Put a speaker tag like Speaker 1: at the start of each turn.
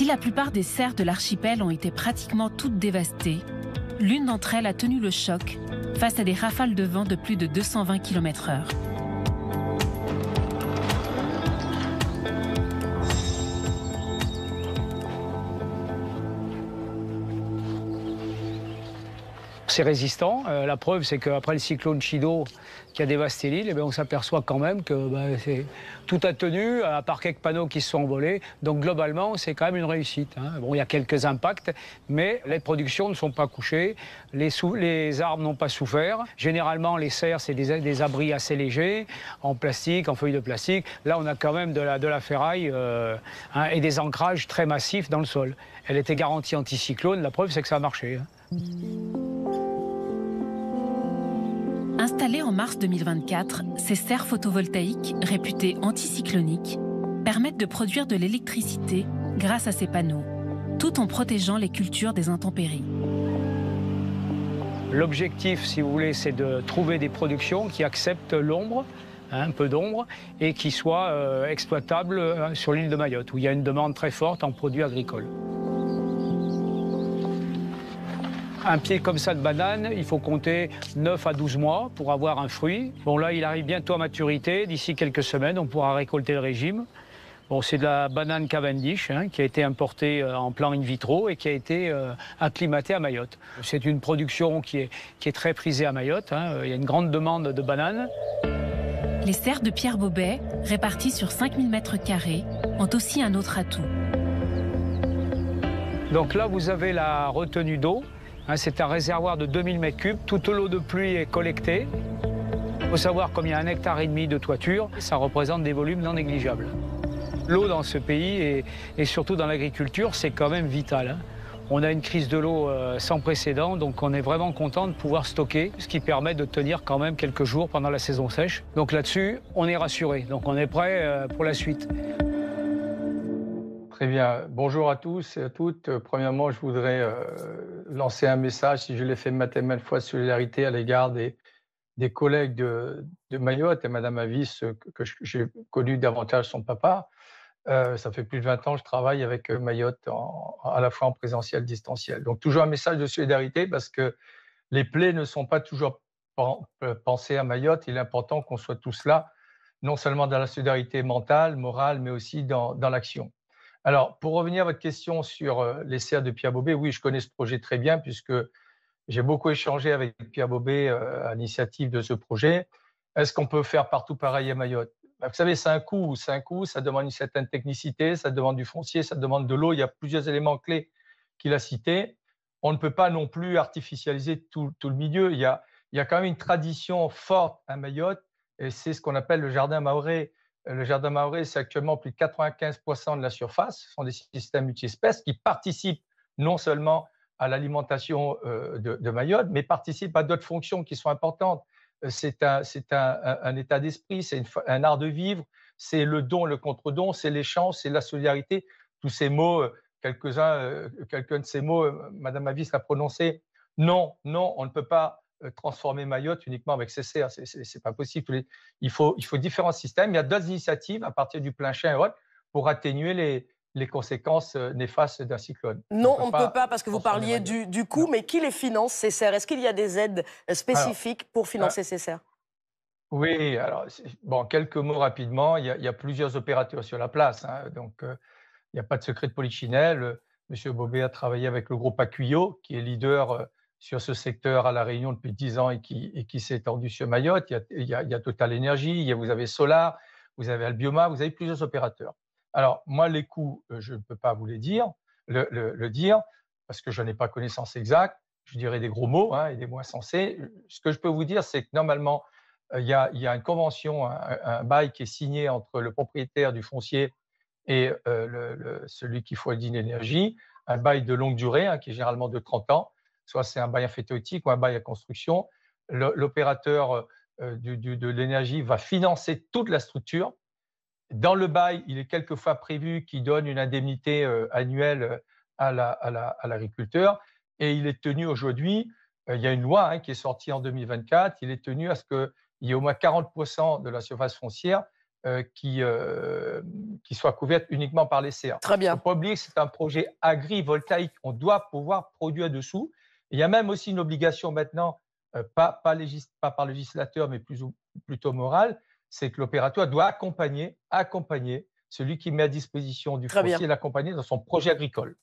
Speaker 1: Si la plupart des serres de l'archipel ont été pratiquement toutes dévastées, l'une d'entre elles a tenu le choc face à des rafales de vent de plus de 220 km/h.
Speaker 2: C'est résistant. La preuve, c'est qu'après le cyclone Chido qui a dévasté l'île, on s'aperçoit quand même que tout a tenu, à part quelques panneaux qui se sont envolés. Donc globalement, c'est quand même une réussite. Bon, il y a quelques impacts, mais les productions ne sont pas couchées, les arbres n'ont pas souffert. Généralement, les serres, c'est des abris assez légers, en plastique, en feuilles de plastique. Là, on a quand même de la ferraille et des ancrages très massifs dans le sol. Elle était garantie anticyclone, la preuve, c'est que ça a marché.
Speaker 1: Installées en mars 2024, ces serres photovoltaïques, réputées anticycloniques, permettent de produire de l'électricité grâce à ces panneaux, tout en protégeant les cultures des intempéries.
Speaker 2: L'objectif, si vous voulez, c'est de trouver des productions qui acceptent l'ombre, un peu d'ombre, et qui soient exploitables sur l'île de Mayotte, où il y a une demande très forte en produits agricoles. Un pied comme ça de banane, il faut compter 9 à 12 mois pour avoir un fruit. Bon, là, il arrive bientôt à maturité. D'ici quelques semaines, on pourra récolter le régime. Bon, c'est de la banane Cavendish qui a été importée en plan in vitro et qui a été acclimatée à Mayotte. C'est une production qui est très prisée à Mayotte. Il y a une grande demande de bananes.
Speaker 1: Les serres de Pierre Bobet, réparties sur 5000 m², ont aussi un autre atout.
Speaker 2: Donc là, vous avez la retenue d'eau. C'est un réservoir de 2000 m3. Toute l'eau de pluie est collectée. Il faut savoir, comme il y a 1,5 hectare de toiture, ça représente des volumes non négligeables. L'eau dans ce pays, et surtout dans l'agriculture, c'est quand même vital. On a une crise de l'eau sans précédent, donc on est vraiment content de pouvoir stocker, ce qui permet de tenir quand même quelques jours pendant la saison sèche. Donc là-dessus, on est rassuré, donc on est prêt pour la suite.
Speaker 3: Très bien. Bonjour à tous et à toutes. Premièrement, je voudrais lancer un message, si je l'ai fait maintes et maintes fois, de solidarité à l'égard des collègues de Mayotte et Madame Avis, que j'ai connu davantage son papa. Ça fait plus de 20 ans que je travaille avec Mayotte, à la fois en présentiel et distanciel. Donc toujours un message de solidarité, parce que les plaies ne sont pas toujours pensées à Mayotte. Il est important qu'on soit tous là, non seulement dans la solidarité mentale, morale, mais aussi dans l'action. Alors, pour revenir à votre question sur les serres de Pierre Bobet, oui, je connais ce projet très bien, puisque j'ai beaucoup échangé avec Pierre Bobet à l'initiative de ce projet. Est-ce qu'on peut faire partout pareil à Mayotte? Vous savez, c'est un coût, ça demande une certaine technicité, ça demande du foncier, ça demande de l'eau. Il y a plusieurs éléments clés qu'il a cités. On ne peut pas non plus artificialiser tout le milieu. Il y a quand même une tradition forte à Mayotte, et c'est ce qu'on appelle le jardin mahorais. Le jardin mahorais, c'est actuellement plus de 95% de la surface. Ce sont des systèmes multi-espèces qui participent non seulement à l'alimentation de Mayotte, mais participent à d'autres fonctions qui sont importantes. C'est un état d'esprit, c'est un art de vivre, c'est le don, le contre-don, c'est l'échange, c'est la solidarité. Tous ces mots, quelqu'un de ces mots, Madame Avis l'a prononcé. Non, on ne peut pas transformer Mayotte uniquement avec ces serres, c'est pas possible. Il faut différents systèmes. Il y a d'autres initiatives à partir du plein champ et autres pour atténuer les conséquences néfastes d'un cyclone.
Speaker 4: Non, on ne peut pas, parce que vous parliez du coût, mais qui les finance, ces serres? Est-ce qu'il y a des aides spécifiques pour financer ces serres?
Speaker 3: Oui, alors, bon, quelques mots rapidement. Il y a plusieurs opérateurs sur la place, donc il n'y a pas de secret de polichinelle. Monsieur Bobet a travaillé avec le groupe Accuyo, qui est leader sur ce secteur à La Réunion depuis 10 ans et qui s'est étendu sur Mayotte. Il y a Total Energy, vous avez Solar, vous avez Albioma, vous avez plusieurs opérateurs. Alors, moi, les coûts, je ne peux pas vous les dire, le dire, parce que je n'en ai pas connaissance exacte. Je dirais des gros mots et des mots insensés. Ce que je peux vous dire, c'est que normalement, il y a une convention, un bail qui est signé entre le propriétaire du foncier et celui qui fournit l'énergie, un bail de longue durée, qui est généralement de 30 ans, soit c'est un bail emphytéotique ou un bail à construction. L'opérateur de l'énergie va financer toute la structure. Dans le bail, il est quelquefois prévu qu'il donne une indemnité annuelle à l'agriculteur, et il est tenu aujourd'hui, il y a une loi qui est sortie en 2024, il est tenu à ce qu'il y ait au moins 40% de la surface foncière qui soit couverte uniquement par les CA.
Speaker 4: Très
Speaker 3: Il ne
Speaker 4: bien.
Speaker 3: faut pas oublier que c'est un projet agrivoltaïque. On doit pouvoir produire dessous. Il y a même aussi une obligation maintenant, pas par le législateur, mais plutôt morale, c'est que l'opérateur doit accompagner celui qui met à disposition du
Speaker 4: Très bien.
Speaker 3: foncier, l'accompagner dans son projet agricole.